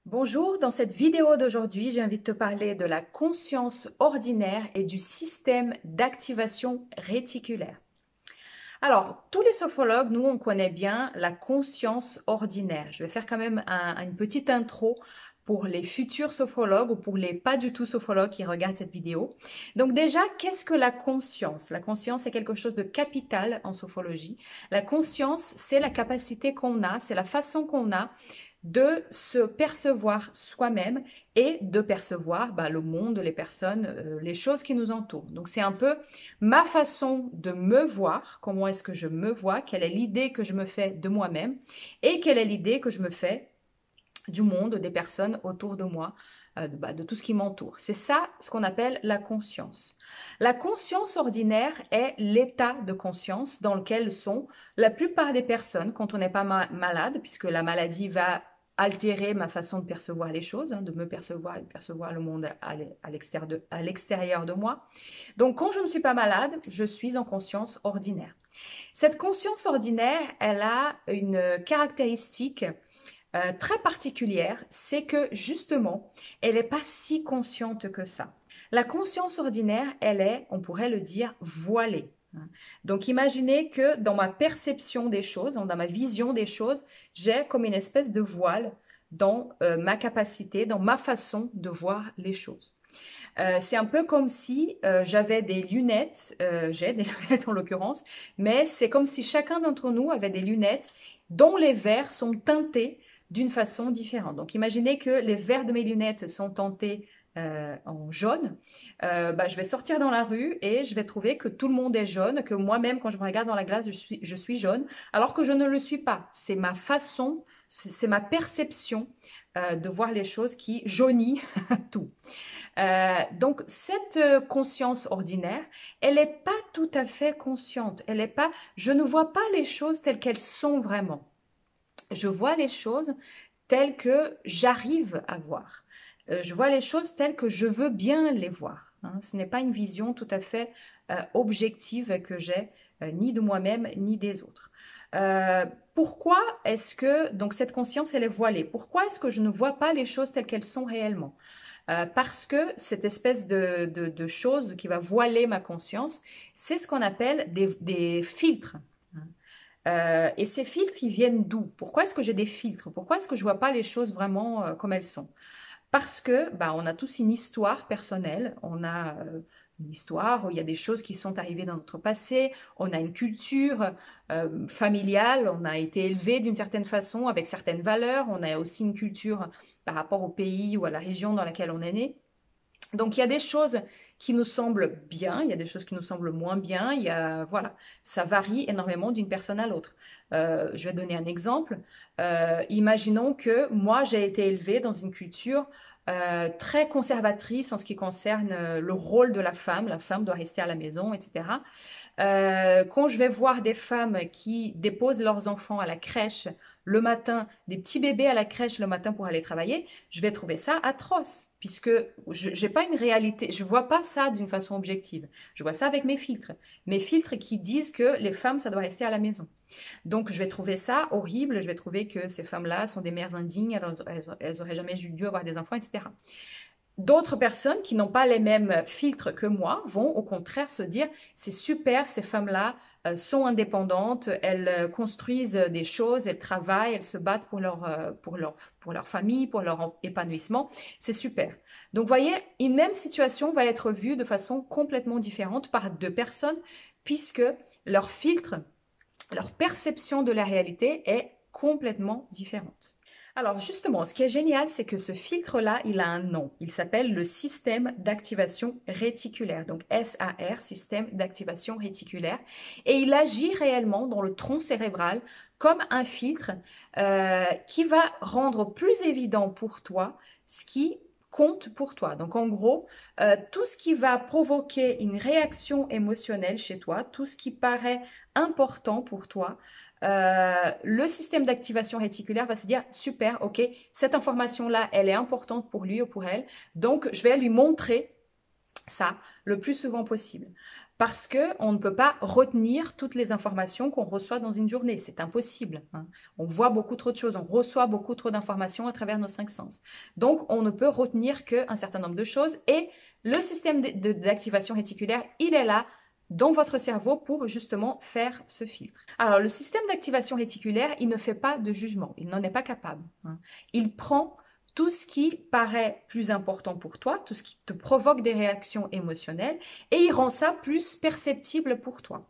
Bonjour, dans cette vidéo d'aujourd'hui, j'ai envie de te parler de la conscience ordinaire et du système d'activation réticulaire. Alors, tous les sophrologues, nous, on connaît bien la conscience ordinaire. Je vais faire quand même une petite intro pour les futurs sophrologues ou pour les pas du tout sophrologues qui regardent cette vidéo. Donc déjà, qu'est-ce que la conscience? La conscience est quelque chose de capital en sophrologie. La conscience, c'est la capacité qu'on a, c'est la façon qu'on a de se percevoir soi-même et de percevoir le monde, les personnes, les choses qui nous entourent. Donc c'est un peu ma façon de me voir, comment est-ce que je me vois, quelle est l'idée que je me fais de moi-même et quelle est l'idée que je me fais du monde, des personnes autour de moi, de tout ce qui m'entoure. C'est ça ce qu'on appelle la conscience. La conscience ordinaire est l'état de conscience dans lequel sont la plupart des personnes quand on n'est pas malade, puisque la maladie va altérer ma façon de percevoir les choses, de me percevoir et de percevoir le monde à l'extérieur de moi. Donc quand je ne suis pas malade, je suis en conscience ordinaire. Cette conscience ordinaire, elle a une caractéristique très particulière, c'est que justement, elle n'est pas si consciente que ça. La conscience ordinaire, elle est, on pourrait le dire, voilée. Donc imaginez que dans ma perception des choses, dans ma vision des choses, j'ai comme une espèce de voile dans ma capacité, dans ma façon de voir les choses. C'est un peu comme si j'avais des lunettes, j'ai des lunettes en l'occurrence, mais c'est comme si chacun d'entre nous avait des lunettes dont les verres sont teintés d'une façon différente. Donc imaginez que les verres de mes lunettes sont teintés en jaune. Je vais sortir dans la rue et je vais trouver que tout le monde est jaune, que moi-même quand je me regarde dans la glace, je suis jaune, alors que je ne le suis pas. C'est ma façon, c'est ma perception de voir les choses qui jaunit tout. Donc cette conscience ordinaire, elle n'est pas tout à fait consciente. Elle est pas, je ne vois pas les choses telles qu'elles sont vraiment. Je vois les choses telles que j'arrive à voir. Je vois les choses telles que je veux bien les voir. Ce n'est pas une vision tout à fait objective que j'ai, ni de moi-même, ni des autres. Pourquoi est-ce que donc cette conscience elle est voilée? Pourquoi est-ce que je ne vois pas les choses telles qu'elles sont réellement? Parce que cette espèce de chose qui va voiler ma conscience, c'est ce qu'on appelle des filtres. Et ces filtres, ils viennent d'où? Pourquoi est-ce que j'ai des filtres? Pourquoi est-ce que je vois pas les choses vraiment comme elles sont? Parce que on a tous une histoire personnelle, on a une histoire où il y a des choses qui sont arrivées dans notre passé, on a une culture familiale, on a été élevé d'une certaine façon avec certaines valeurs, on a aussi une culture par rapport au pays ou à la région dans laquelle on est né. Donc il y a des choses qui nous semblent bien, il y a des choses qui nous semblent moins bien, voilà, ça varie énormément d'une personne à l'autre. Je vais donner un exemple. Imaginons que moi j'ai été élevée dans une culture très conservatrice en ce qui concerne le rôle de la femme doit rester à la maison, etc. Quand je vais voir des femmes qui déposent leurs enfants à la crèche le matin, des petits bébés à la crèche le matin pour aller travailler, je vais trouver ça atroce, puisque je n'ai pas une réalité, je vois pas ça d'une façon objective. Je vois ça avec mes filtres qui disent que les femmes, ça doit rester à la maison. Donc, je vais trouver ça horrible, je vais trouver que ces femmes-là sont des mères indignes, elles auraient jamais dû avoir des enfants, etc. D'autres personnes qui n'ont pas les mêmes filtres que moi vont au contraire se dire c'est super, ces femmes-là sont indépendantes, elles construisent des choses, elles travaillent, elles se battent pour leur famille, pour leur épanouissement, c'est super. Donc vous voyez, une même situation va être vue de façon complètement différente par deux personnes puisque leur filtre, leur perception de la réalité est complètement différente. Alors justement, ce qui est génial, c'est que ce filtre-là, il a un nom. Il s'appelle le système d'activation réticulaire, donc SAR, système d'activation réticulaire. Et il agit réellement dans le tronc cérébral comme un filtre qui va rendre plus évident pour toi ce qui compte pour toi. Donc en gros, tout ce qui va provoquer une réaction émotionnelle chez toi, tout ce qui paraît important pour toi, le système d'activation réticulaire va se dire super, ok, cette information-là, elle est importante pour lui ou pour elle, donc je vais lui montrer Ça, le plus souvent possible. Parce qu'on ne peut pas retenir toutes les informations qu'on reçoit dans une journée. C'est impossible. Hein. On voit beaucoup trop de choses, on reçoit beaucoup trop d'informations à travers nos 5 sens. Donc, on ne peut retenir qu'un certain nombre de choses. Et le système d'activation réticulaire, il est là dans votre cerveau pour justement faire ce filtre. Alors, le système d'activation réticulaire, il ne fait pas de jugement. Il n'en est pas capable. Hein. Il prend tout ce qui paraît plus important pour toi, tout ce qui te provoque des réactions émotionnelles, et il rend ça plus perceptible pour toi.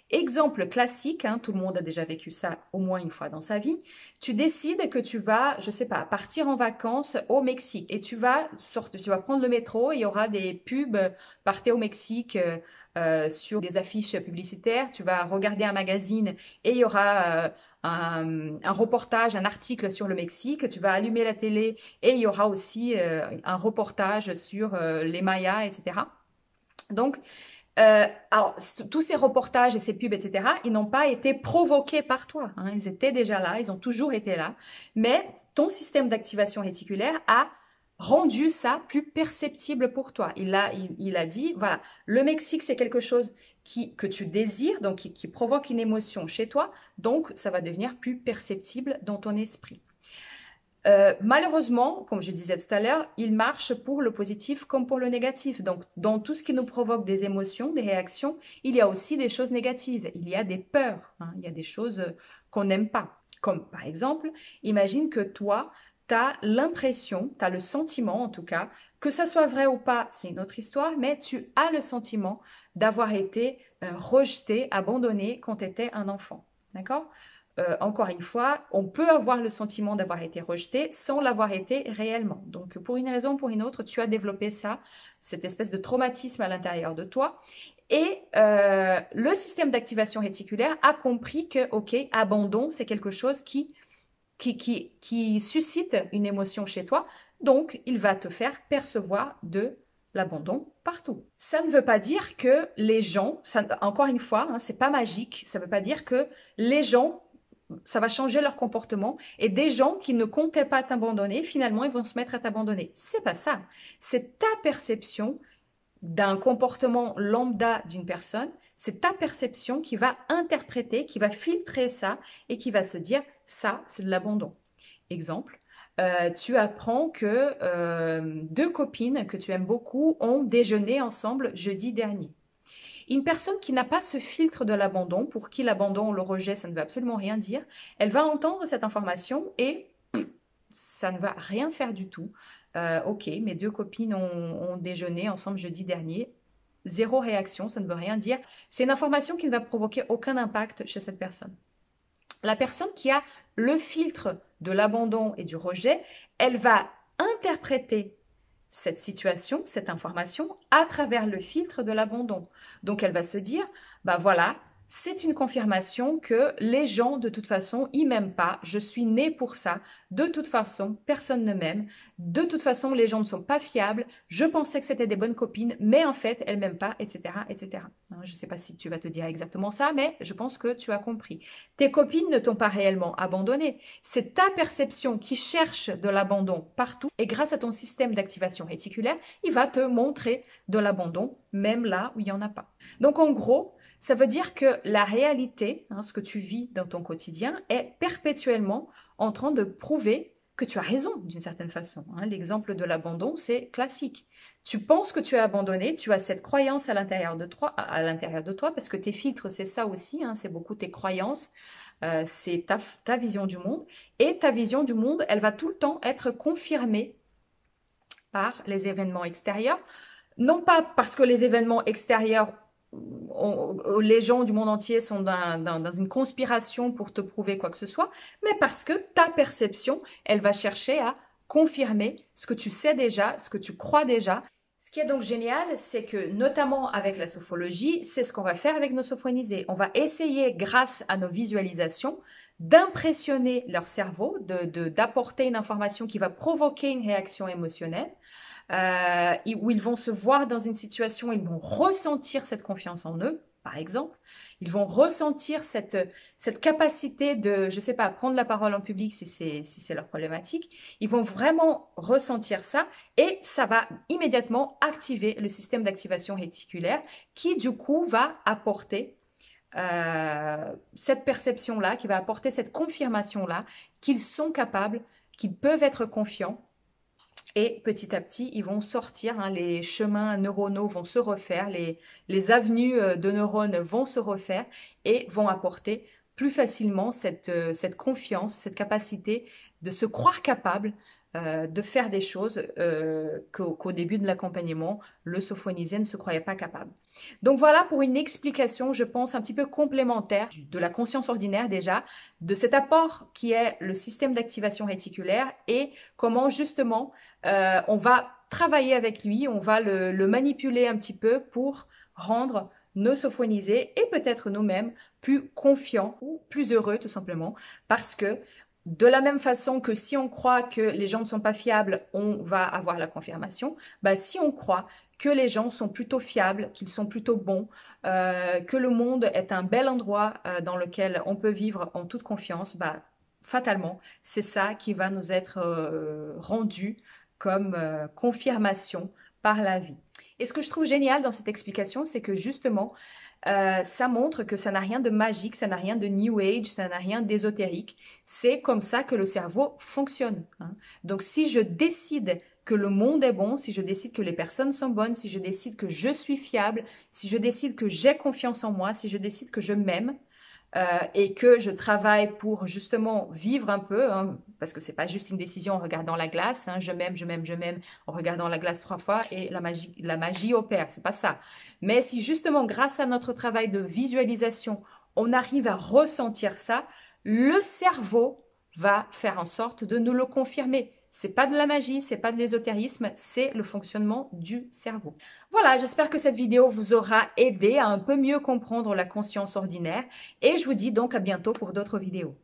Exemple classique, hein, tout le monde a déjà vécu ça au moins une fois dans sa vie, tu décides que tu vas, je sais pas, partir en vacances au Mexique et tu vas prendre le métro et il y aura des pubs partez au Mexique sur des affiches publicitaires, tu vas regarder un magazine et il y aura un reportage, un article sur le Mexique, tu vas allumer la télé et il y aura aussi un reportage sur les Mayas, etc. Donc, alors, tous ces reportages et ces pubs, etc., ils n'ont pas été provoqués par toi. Hein. Ils étaient déjà là, ils ont toujours été là. Mais ton système d'activation réticulaire a rendu ça plus perceptible pour toi. Il a dit, voilà, le Mexique, c'est quelque chose que tu désires, donc qui provoque une émotion chez toi. Donc, ça va devenir plus perceptible dans ton esprit. Malheureusement, comme je disais tout à l'heure, il marche pour le positif comme pour le négatif. Donc, dans tout ce qui nous provoque des émotions, des réactions, il y a aussi des choses négatives. Il y a des peurs, hein, il y a des choses qu'on n'aime pas. Comme par exemple, imagine que toi, tu as l'impression, tu as le sentiment en tout cas, que ça soit vrai ou pas, c'est une autre histoire, mais tu as le sentiment d'avoir été rejeté, abandonné quand tu étais un enfant. D'accord ? Encore une fois, on peut avoir le sentiment d'avoir été rejeté sans l'avoir été réellement. Donc, pour une raison ou pour une autre, tu as développé ça, cette espèce de traumatisme à l'intérieur de toi. Et le système d'activation réticulaire a compris que, ok, abandon, c'est quelque chose qui suscite une émotion chez toi. Donc, il va te faire percevoir de l'abandon partout. Ça ne veut pas dire que les gens, encore une fois, hein, c'est pas magique, ça ne veut pas dire que les gens ça va changer leur comportement et des gens qui ne comptaient pas t'abandonner, finalement, ils vont se mettre à t'abandonner. C'est pas ça. C'est ta perception d'un comportement lambda d'une personne, c'est ta perception qui va interpréter, qui va filtrer ça et qui va se dire ça, c'est de l'abandon. Exemple, tu apprends que 2 copines que tu aimes beaucoup ont déjeuné ensemble jeudi dernier. Une personne qui n'a pas ce filtre de l'abandon, pour qui l'abandon ou le rejet, ça ne veut absolument rien dire, elle va entendre cette information et ça ne va rien faire du tout. Ok, mes 2 copines ont déjeuné ensemble jeudi dernier. Zéro réaction, ça ne veut rien dire. C'est une information qui ne va provoquer aucun impact chez cette personne. La personne qui a le filtre de l'abandon et du rejet, elle va interpréter cette situation, cette information, à travers le filtre de l'abandon. Donc, elle va se dire, bah voilà, c'est une confirmation que les gens, de toute façon, ils m'aiment pas. Je suis née pour ça. De toute façon, personne ne m'aime. De toute façon, les gens ne sont pas fiables. Je pensais que c'était des bonnes copines, mais en fait, elles m'aiment pas, etc., etc. Je ne sais pas si tu vas te dire exactement ça, mais je pense que tu as compris. Tes copines ne t'ont pas réellement abandonné. C'est ta perception qui cherche de l'abandon partout. Et grâce à ton système d'activation réticulaire, il va te montrer de l'abandon, même là où il n'y en a pas. Donc, en gros, ça veut dire que la réalité, hein, ce que tu vis dans ton quotidien, est perpétuellement en train de prouver que tu as raison d'une certaine façon. Hein. L'exemple de l'abandon, c'est classique. Tu penses que tu es abandonné, tu as cette croyance à l'intérieur de toi, parce que tes filtres, c'est ça aussi, hein, c'est beaucoup tes croyances, c'est ta vision du monde. Et ta vision du monde, elle va tout le temps être confirmée par les événements extérieurs. Non pas parce que les événements extérieurs les gens du monde entier sont dans une conspiration pour te prouver quoi que ce soit, mais parce que ta perception, elle va chercher à confirmer ce que tu sais déjà, ce que tu crois déjà. Ce qui est donc génial, c'est que notamment avec la sophrologie, c'est ce qu'on va faire avec nos sophronisés. On va essayer, grâce à nos visualisations, d'impressionner leur cerveau, d'apporter une information qui va provoquer une réaction émotionnelle. Où ils vont se voir dans une situation, ils vont ressentir cette confiance en eux, par exemple. Ils vont ressentir cette capacité de, je sais pas, prendre la parole en public si c'est leur problématique. Ils vont vraiment ressentir ça et ça va immédiatement activer le système d'activation réticulaire qui, du coup, va apporter cette perception-là, qui va apporter cette confirmation-là qu'ils sont capables, qu'ils peuvent être confiants. Et petit à petit, ils vont sortir, hein, les chemins neuronaux vont se refaire, les avenues de neurones vont se refaire et vont apporter plus facilement cette confiance, cette capacité de se croire capable de faire des choses qu'au début de l'accompagnement, le sophonisier ne se croyait pas capable. Donc voilà pour une explication, je pense, un petit peu complémentaire de la conscience ordinaire déjà, de cet apport qui est le système d'activation réticulaire et comment justement on va travailler avec lui, on va le manipuler un petit peu pour rendre nos sophonisés et peut-être nous-mêmes plus confiants ou plus heureux tout simplement parce que de la même façon que si on croit que les gens ne sont pas fiables, on va avoir la confirmation. Bah, si on croit que les gens sont plutôt fiables, qu'ils sont plutôt bons, que le monde est un bel endroit dans lequel on peut vivre en toute confiance, bah, fatalement, c'est ça qui va nous être rendu comme confirmation par la vie. Et ce que je trouve génial dans cette explication, c'est que justement, ça montre que ça n'a rien de magique, ça n'a rien de New Age, ça n'a rien d'ésotérique. C'est comme ça que le cerveau fonctionne, hein. Donc si je décide que le monde est bon, si je décide que les personnes sont bonnes, si je décide que je suis fiable, si je décide que j'ai confiance en moi, si je décide que je m'aime, et que je travaille pour justement vivre un peu, hein, parce que c'est pas juste une décision en regardant la glace, hein, je m'aime, je m'aime, je m'aime, en regardant la glace 3 fois et la magie opère, c'est pas ça. Mais si justement grâce à notre travail de visualisation, on arrive à ressentir ça, le cerveau va faire en sorte de nous le confirmer. C'est pas de la magie, c'est pas de l'ésotérisme, c'est le fonctionnement du cerveau. Voilà, j'espère que cette vidéo vous aura aidé à un peu mieux comprendre la conscience ordinaire et je vous dis donc à bientôt pour d'autres vidéos.